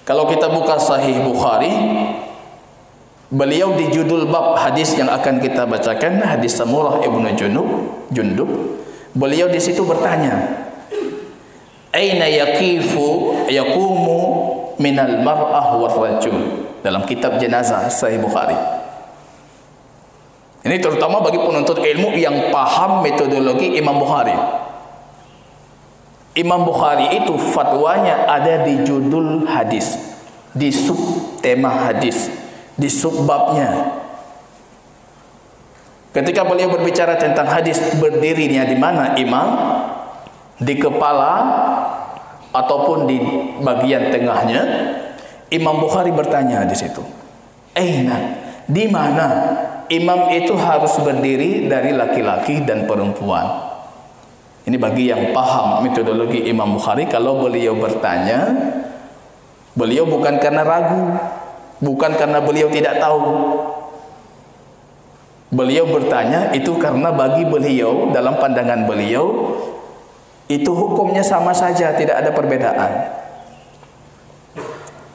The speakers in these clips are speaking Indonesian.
Kalau kita buka Sahih Bukhari, beliau di judul bab hadis yang akan kita bacakan, hadis Samurah ibnu Jundub, beliau di situ bertanya, aina yaqumu minal mar'ah war rajul, dalam kitab jenazah Sahih Bukhari. Ini terutama bagi penuntut ilmu yang paham metodologi Imam Bukhari. Imam Bukhari itu fatwanya ada di judul hadis, di sub tema hadis, di sub babnya. Ketika beliau berbicara tentang hadis, berdirinya di mana imam? Di kepala ataupun di bagian tengahnya. Imam Bukhari bertanya di situ, aina, di mana imam itu harus berdiri dari laki-laki dan perempuan. Ini bagi yang paham metodologi Imam Bukhari. Kalau beliau bertanya, beliau bukan karena ragu, bukan karena beliau tidak tahu. Beliau bertanya itu karena bagi beliau, dalam pandangan beliau, itu hukumnya sama saja, tidak ada perbedaan.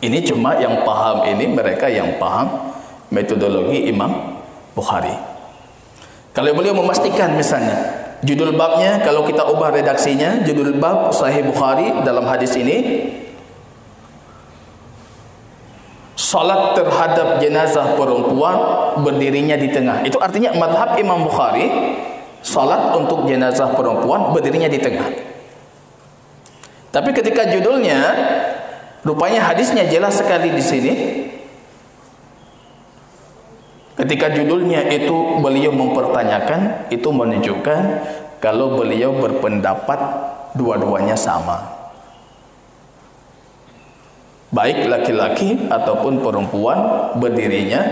Ini cuma yang paham ini, mereka yang paham metodologi Imam Bukhari. Kalau beliau memastikan misalnya, judul babnya, kalau kita ubah redaksinya, judul bab Sahih Bukhari dalam hadis ini, salat terhadap jenazah perempuan berdirinya di tengah. Itu artinya mazhab Imam Bukhari, salat untuk jenazah perempuan berdirinya di tengah. Tapi ketika judulnya, rupanya hadisnya jelas sekali di sini. Ketika judulnya itu beliau mempertanyakan, itu menunjukkan kalau beliau berpendapat dua-duanya sama, baik laki-laki ataupun perempuan berdirinya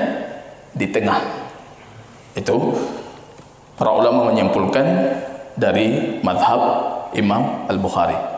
di tengah. Itu para ulama menyimpulkan dari mazhab Imam Al-Bukhari.